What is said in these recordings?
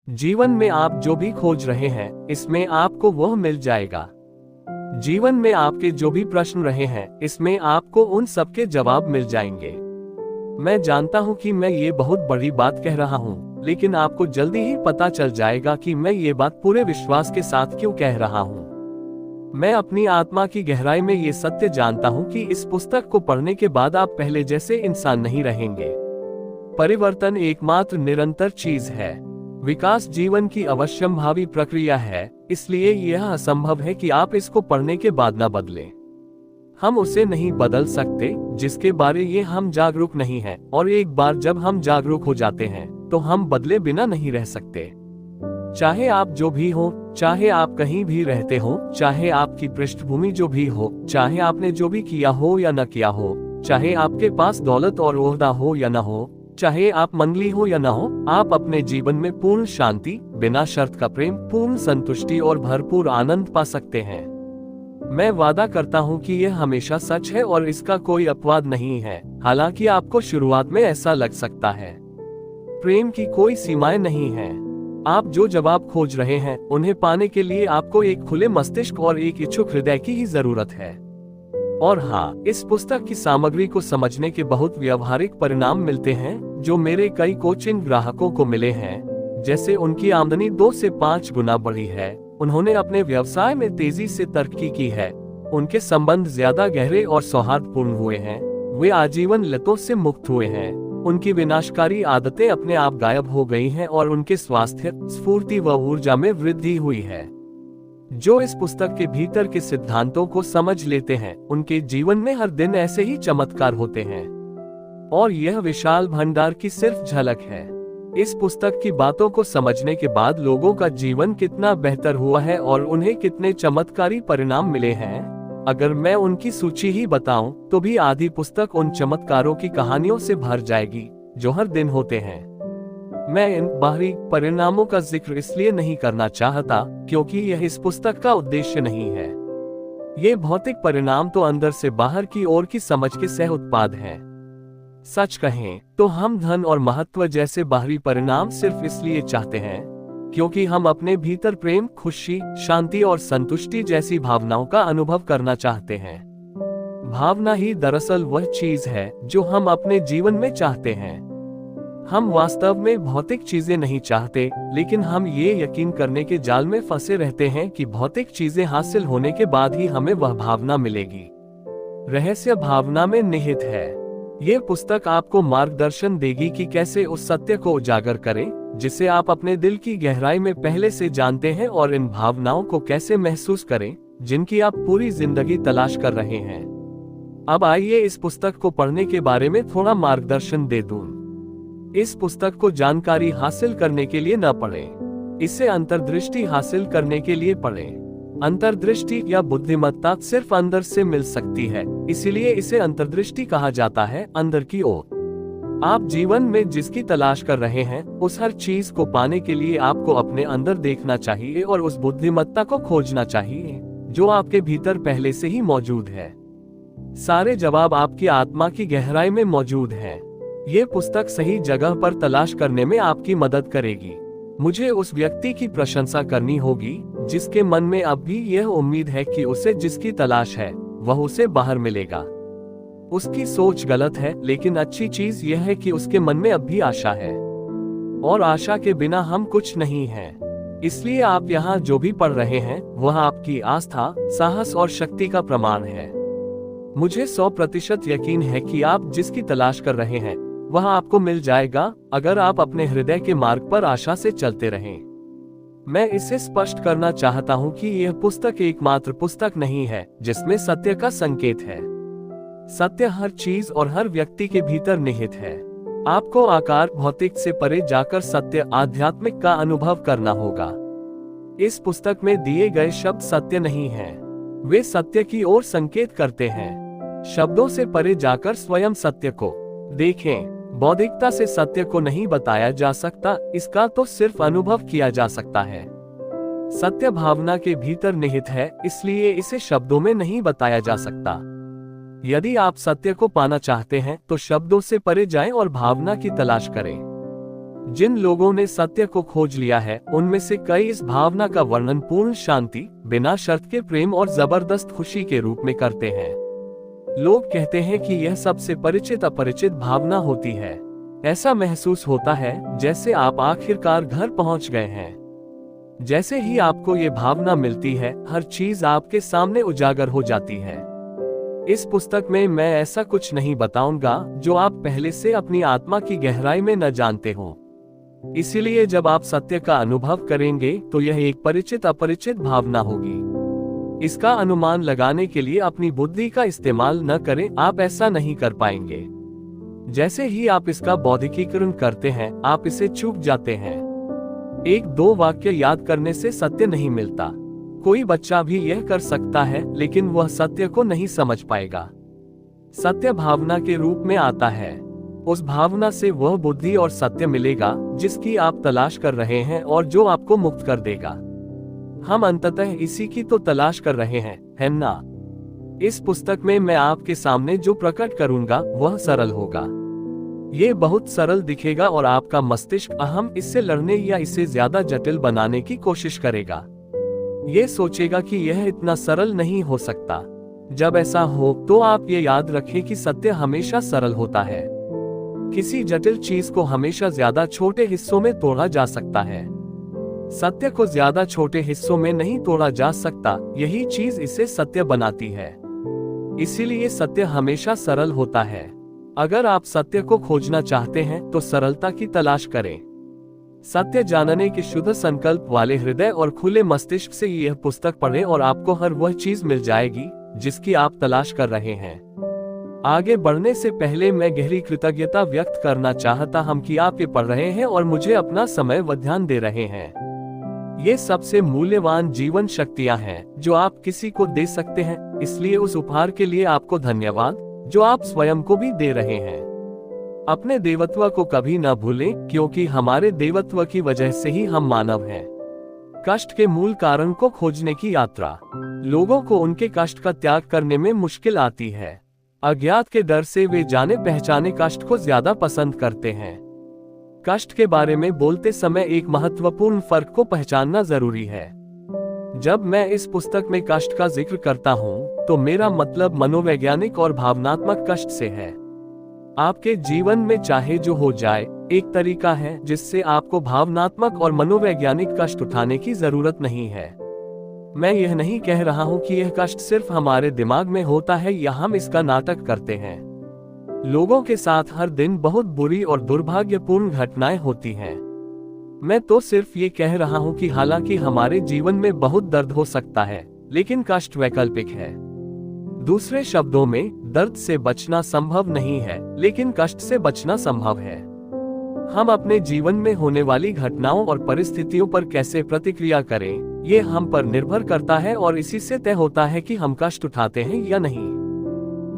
जीवन में आप जो भी खोज रहे हैं, इसमें आपको वह मिल जाएगा। जीवन में आपके जो भी प्रश्न रहे हैं, इसमें आपको उन सबके जवाब मिल जाएंगे। मैं जानता हूं कि मैं ये बहुत बड़ी बात कह रहा हूं, लेकिन आपको जल्दी ही पता चल जाएगा कि मैं ये बात पूरे विश्वास के साथ क्यों कह रहा हूं। मैं अपनी आत्मा की गहराई में ये सत्य जानता हूं कि इस पुस्तक को पढ़ने के बाद आप पहले जैसे इंसान नहीं रहेंगे। परिवर्तन एकमात्र निरंतर चीज है। विकास जीवन की अवश्यंभावी प्रक्रिया है, इसलिए यह असंभव है कि आप इसको पढ़ने के बाद न बदलें। हम उसे नहीं बदल सकते जिसके बारे ये हम जागरूक नहीं हैं, और एक बार जब हम जागरूक हो जाते हैं तो हम बदले बिना नहीं रह सकते। चाहे आप जो भी हो, चाहे आप कहीं भी रहते हो, चाहे आपकी पृष्ठभूमि जो भी हो, चाहे आपने जो भी किया हो या न किया हो, चाहे आपके पास दौलत और ओहदा हो या न हो, चाहे आप मंगली हो या न हो, आप अपने जीवन में पूर्ण शांति, बिना शर्त का प्रेम, पूर्ण संतुष्टि और भरपूर आनंद पा सकते हैं। मैं वादा करता हूं कि यह हमेशा सच है और इसका कोई अपवाद नहीं है, हालांकि आपको शुरुआत में ऐसा लग सकता है। प्रेम की कोई सीमाएं नहीं है। आप जो जवाब खोज रहे हैं, उन्हें पाने के लिए आपको एक खुले मस्तिष्क और एक इच्छुक हृदय की ही जरूरत है। और हाँ, इस पुस्तक की सामग्री को समझने के बहुत व्यावहारिक परिणाम मिलते हैं, जो मेरे कई कोचिंग ग्राहकों को मिले हैं। जैसे उनकी आमदनी 2 से 5 गुना बढ़ी है, उन्होंने अपने व्यवसाय में तेजी से तरक्की की है, उनके संबंध ज्यादा गहरे और सौहार्दपूर्ण हुए हैं, वे आजीवन लतों से मुक्त हुए हैं, उनकी विनाशकारी आदतें अपने आप गायब हो गई हैं और उनके स्वास्थ्य, स्फूर्ति व ऊर्जा में वृद्धि हुई है। जो इस पुस्तक के भीतर के सिद्धांतों को समझ लेते हैं, उनके जीवन में हर दिन ऐसे ही चमत्कार होते हैं। और यह विशाल भंडार की सिर्फ झलक है। इस पुस्तक की बातों को समझने के बाद लोगों का जीवन कितना बेहतर हुआ है और उन्हें कितने चमत्कारी परिणाम मिले हैं, अगर मैं उनकी सूची ही बताऊं तो भी आधी पुस्तक उन चमत्कारों की कहानियों से भर जाएगी जो हर दिन होते हैं। मैं इन बाहरी परिणामों का जिक्र इसलिए नहीं करना चाहता क्योंकि यह इस पुस्तक का उद्देश्य नहीं है। ये भौतिक परिणाम तो अंदर से बाहर की ओर की समझ के सह उत्पाद हैं। सच कहें तो हम धन और महत्व जैसे बाहरी परिणाम सिर्फ इसलिए चाहते हैं क्योंकि हम अपने भीतर प्रेम, खुशी, शांति और संतुष्टि जैसी भावनाओं का अनुभव करना चाहते हैं। भावना ही दरअसल वह चीज है जो हम अपने जीवन में चाहते हैं। हम वास्तव में भौतिक चीजें नहीं चाहते, लेकिन हम ये यकीन करने के जाल में फंसे रहते हैं कि भौतिक चीजें हासिल होने के बाद ही हमें वह भावना मिलेगी। रहस्य भावना में निहित है। ये पुस्तक आपको मार्गदर्शन देगी कि कैसे उस सत्य को उजागर करें जिसे आप अपने दिल की गहराई में पहले से जानते हैं, और इन भावनाओं को कैसे महसूस करें जिनकी आप पूरी जिंदगी तलाश कर रहे हैं। अब आइए इस पुस्तक को पढ़ने के बारे में थोड़ा मार्गदर्शन दे दूं। इस पुस्तक को जानकारी हासिल करने के लिए न पढ़ें, इसे अंतर्दृष्टि हासिल करने के लिए पढ़ें। अंतर्दृष्टि या बुद्धिमत्ता सिर्फ अंदर से मिल सकती है, इसीलिए इसे अंतर्दृष्टि कहा जाता है, अंदर की ओर। आप जीवन में जिसकी तलाश कर रहे हैं, उस हर चीज को पाने के लिए आपको अपने अंदर देखना चाहिए और उस बुद्धिमत्ता को खोजना चाहिए जो आपके भीतर पहले से ही मौजूद है। सारे जवाब आपकी आत्मा की गहराई में मौजूद हैं। ये पुस्तक सही जगह पर तलाश करने में आपकी मदद करेगी। मुझे उस व्यक्ति की प्रशंसा करनी होगी जिसके मन में अब भी यह उम्मीद है कि उसे जिसकी तलाश है वह उसे बाहर मिलेगा। उसकी सोच गलत है, लेकिन अच्छी चीज यह है कि उसके मन में अब भी आशा है, और आशा के बिना हम कुछ नहीं हैं। इसलिए आप यहाँ जो भी पढ़ रहे हैं वह आपकी आस्था, साहस और शक्ति का प्रमाण है। मुझे 100% यकीन है कि आप जिसकी तलाश कर रहे हैं वह आपको मिल जाएगा, अगर आप अपने हृदय के मार्ग पर आशा से चलते रहें। मैं इसे स्पष्ट करना चाहता हूं कि यह पुस्तक एकमात्र पुस्तक नहीं है जिसमें सत्य का संकेत है। सत्य हर चीज और हर व्यक्ति के भीतर निहित है। आपको आकार भौतिक से परे जाकर सत्य, आध्यात्मिक का अनुभव करना होगा। इस पुस्तक में दिए गए शब्द सत्य नहीं हैं, वे सत्य की ओर संकेत करते हैं। शब्दों से परे जाकर स्वयं सत्य को देखें। बौद्धिकता से सत्य को नहीं बताया जा सकता, इसका तो सिर्फ अनुभव किया जा सकता है। सत्य भावना के भीतर निहित है, इसलिए इसे शब्दों में नहीं बताया जा सकता। यदि आप सत्य को पाना चाहते हैं तो शब्दों से परे जाएं और भावना की तलाश करें। जिन लोगों ने सत्य को खोज लिया है उनमें से कई इस भावना का वर्णन पूर्ण शांति, बिना शर्त के प्रेम और जबरदस्त खुशी के रूप में करते हैं। लोग कहते हैं कि यह सबसे परिचित अपरिचित भावना होती है। ऐसा महसूस होता है जैसे आप आखिरकार घर पहुंच गए हैं। जैसे ही आपको ये भावना मिलती है, हर चीज आपके सामने उजागर हो जाती है। इस पुस्तक में मैं ऐसा कुछ नहीं बताऊंगा जो आप पहले से अपनी आत्मा की गहराई में न जानते हो। इसीलिए जब आप सत्य का अनुभव करेंगे तो यह एक परिचित अपरिचित भावना होगी। इसका अनुमान लगाने के लिए अपनी बुद्धि का इस्तेमाल न करें, आप ऐसा नहीं कर पाएंगे। जैसे ही आप इसका बौद्धिकीकरण करते हैं, आप इसे चूक जाते हैं। एक दो वाक्य याद करने से सत्य नहीं मिलता। कोई बच्चा भी यह कर सकता है, लेकिन वह सत्य को नहीं समझ पाएगा। सत्य भावना के रूप में आता है। उस भावना से वह बुद्धि और सत्य मिलेगा जिसकी आप तलाश कर रहे हैं और जो आपको मुक्त कर देगा। हम अंततः इसी की तो तलाश कर रहे हैं, है ना? इस पुस्तक में मैं आपके सामने जो प्रकट करूंगा वह सरल होगा। ये बहुत सरल दिखेगा और आपका मस्तिष्क अहम इससे लड़ने या इसे ज्यादा जटिल बनाने की कोशिश करेगा। ये सोचेगा कि यह इतना सरल नहीं हो सकता। जब ऐसा हो तो आप ये याद रखें कि सत्य हमेशा सरल होता है। किसी जटिल चीज को हमेशा ज्यादा छोटे हिस्सों में तोड़ा जा सकता है। सत्य को ज्यादा छोटे हिस्सों में नहीं तोड़ा जा सकता, यही चीज इसे सत्य बनाती है। इसीलिए सत्य हमेशा सरल होता है। अगर आप सत्य को खोजना चाहते हैं तो सरलता की तलाश करें। सत्य जानने के शुद्ध संकल्प वाले हृदय और खुले मस्तिष्क से यह पुस्तक पढ़ें और आपको हर वह चीज मिल जाएगी जिसकी आप तलाश कर रहे हैं। आगे बढ़ने से पहले मैं गहरी कृतज्ञता व्यक्त करना चाहता हूं कि आप ये पढ़ रहे हैं और मुझे अपना समय व ध्यान दे रहे हैं। ये सबसे मूल्यवान जीवन शक्तियां हैं जो आप किसी को दे सकते हैं, इसलिए उस उपहार के लिए आपको धन्यवाद जो आप स्वयं को भी दे रहे हैं। अपने देवत्व को कभी न भूलें, क्योंकि हमारे देवत्व की वजह से ही हम मानव हैं। कष्ट के मूल कारण को खोजने की यात्रा। लोगों को उनके कष्ट का त्याग करने में मुश्किल आती है। अज्ञात के डर से वे जाने पहचाने कष्ट को ज्यादा पसंद करते हैं। कष्ट के बारे में बोलते समय एक महत्वपूर्ण फर्क को पहचानना जरूरी है। जब मैं इस पुस्तक में कष्ट का जिक्र करता हूँ तो मेरा मतलब मनोवैज्ञानिक और भावनात्मक कष्ट से है। आपके जीवन में चाहे जो हो जाए, एक तरीका है जिससे आपको भावनात्मक और मनोवैज्ञानिक कष्ट उठाने की जरूरत नहीं है। मैं यह नहीं कह रहा हूं कि यह कष्ट सिर्फ हमारे दिमाग में होता है या हम इसका नाटक करते हैं। लोगों के साथ हर दिन बहुत बुरी और दुर्भाग्यपूर्ण घटनाएं होती हैं। मैं तो सिर्फ ये कह रहा हूं कि हालांकि हमारे जीवन में बहुत दर्द हो सकता है, लेकिन कष्ट वैकल्पिक है। दूसरे शब्दों में, दर्द से बचना संभव नहीं है, लेकिन कष्ट से बचना संभव है। हम अपने जीवन में होने वाली घटनाओं और परिस्थितियों पर कैसे प्रतिक्रिया करें, ये हम पर निर्भर करता है और इसी से तय होता है कि हम कष्ट उठाते हैं या नहीं।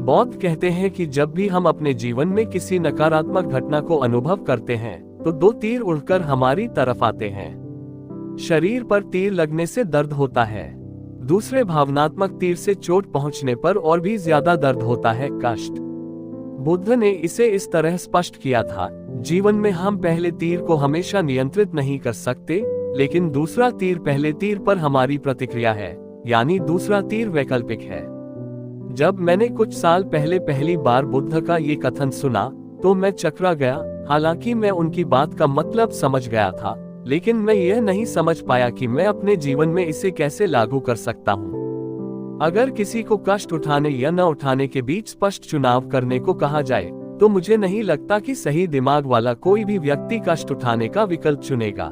बौद्ध कहते हैं कि जब भी हम अपने जीवन में किसी नकारात्मक घटना को अनुभव करते हैं तो दो तीर उड़कर हमारी तरफ आते हैं। शरीर पर तीर लगने से दर्द होता है, दूसरे भावनात्मक तीर से चोट पहुंचने पर और भी ज्यादा दर्द होता है, कष्ट। बुद्ध ने इसे इस तरह स्पष्ट किया था, जीवन में हम पहले तीर को हमेशा नियंत्रित नहीं कर सकते, लेकिन दूसरा तीर पहले तीर पर हमारी प्रतिक्रिया है, यानी दूसरा तीर वैकल्पिक है। जब मैंने कुछ साल पहले पहली बार बुद्ध का ये कथन सुना तो मैं चकरा गया। हालांकि मैं उनकी बात का मतलब समझ गया था, लेकिन मैं यह नहीं समझ पाया कि मैं अपने जीवन में इसे कैसे लागू कर सकता हूँ। अगर किसी को कष्ट उठाने या न उठाने के बीच स्पष्ट चुनाव करने को कहा जाए तो मुझे नहीं लगता कि सही दिमाग वाला कोई भी व्यक्ति कष्ट उठाने का विकल्प चुनेगा।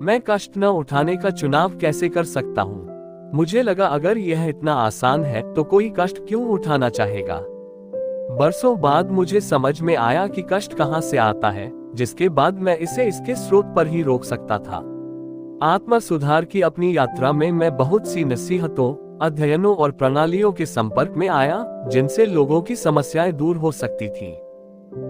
मैं कष्ट न उठाने का चुनाव कैसे कर सकता हूँ? मुझे लगा अगर यह इतना आसान है तो कोई कष्ट क्यों उठाना चाहेगा। बरसों बाद मुझे समझ में आया कि कष्ट कहाँ से आता है, जिसके बाद मैं इसे इसके स्रोत पर ही रोक सकता था। आत्म सुधार की अपनी यात्रा में मैं बहुत सी नसीहतों, अध्ययनों और प्रणालियों के संपर्क में आया जिनसे लोगों की समस्याएं दूर हो सकती थी।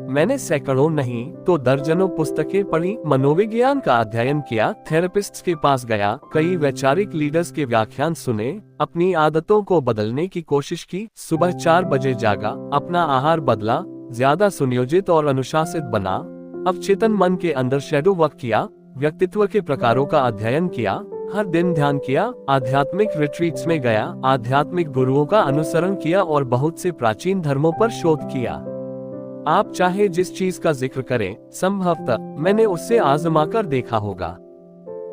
मैंने सैकड़ों नहीं तो दर्जनों पुस्तकें पढ़ी, मनोविज्ञान का अध्ययन किया, थेरेपिस्ट्स के पास गया, कई वैचारिक लीडर्स के व्याख्यान सुने, अपनी आदतों को बदलने की कोशिश की, सुबह 4 बजे जागा, अपना आहार बदला, ज्यादा सुनियोजित और अनुशासित बना, अब चेतन मन के अंदर शैडो वर्क किया, व्यक्तित्व के प्रकारों का अध्ययन किया, हर दिन ध्यान किया, आध्यात्मिक रिट्रीट्स में गया, आध्यात्मिक गुरुओं का अनुसरण किया और बहुत से प्राचीन धर्मों पर शोध किया। आप चाहे जिस चीज का जिक्र करें, संभवतः मैंने उससे आजमाकर देखा होगा।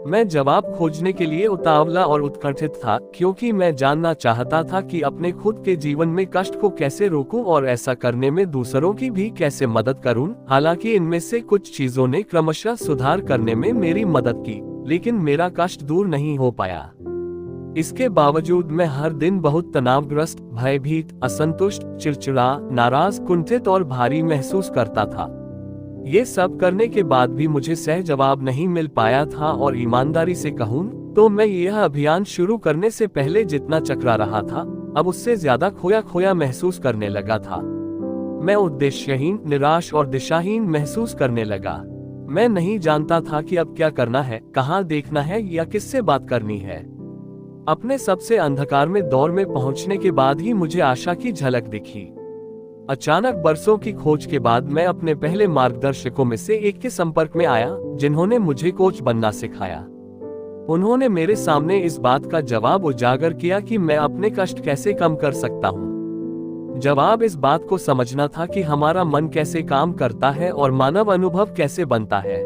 मैं जवाब खोजने के लिए उतावला और उत्कंठित था, क्योंकि मैं जानना चाहता था कि अपने खुद के जीवन में कष्ट को कैसे रोकूं और ऐसा करने में दूसरों की भी कैसे मदद करूं। हालांकि इनमें से कुछ चीजों ने क्रमशः सुधार करने में मेरी मदद की, लेकिन मेरा कष्ट दूर नहीं हो पाया। इसके बावजूद मैं हर दिन बहुत तनावग्रस्त, भयभीत, असंतुष्ट, चिड़चिड़ा, नाराज, कुंठित और भारी महसूस करता था। ये सब करने के बाद भी मुझे सही जवाब नहीं मिल पाया था और ईमानदारी से कहूं तो मैं यह अभियान शुरू करने से पहले जितना चकरा रहा था, अब उससे ज्यादा खोया खोया महसूस करने लगा था। मैं उद्देश्यहीन, निराश और दिशाहीन महसूस करने लगा। मैं नहीं जानता था कि अब क्या करना है, कहाँ देखना है या किससे बात करनी है। अपने सबसे अंधकार में दौर में पहुंचने के बाद ही मुझे आशा की झलक दिखी। अचानक बरसों की खोज के बाद मैं अपने पहले मार्गदर्शकों में से एक के संपर्क में आया, जिन्होंने मुझे कोच बनना सिखाया। उन्होंने मेरे सामने इस बात का जवाब उजागर किया कि मैं अपने कष्ट कैसे कम कर सकता हूँ। जवाब इस बात को समझना था कि हमारा मन कैसे काम करता है और मानव अनुभव कैसे बनता है।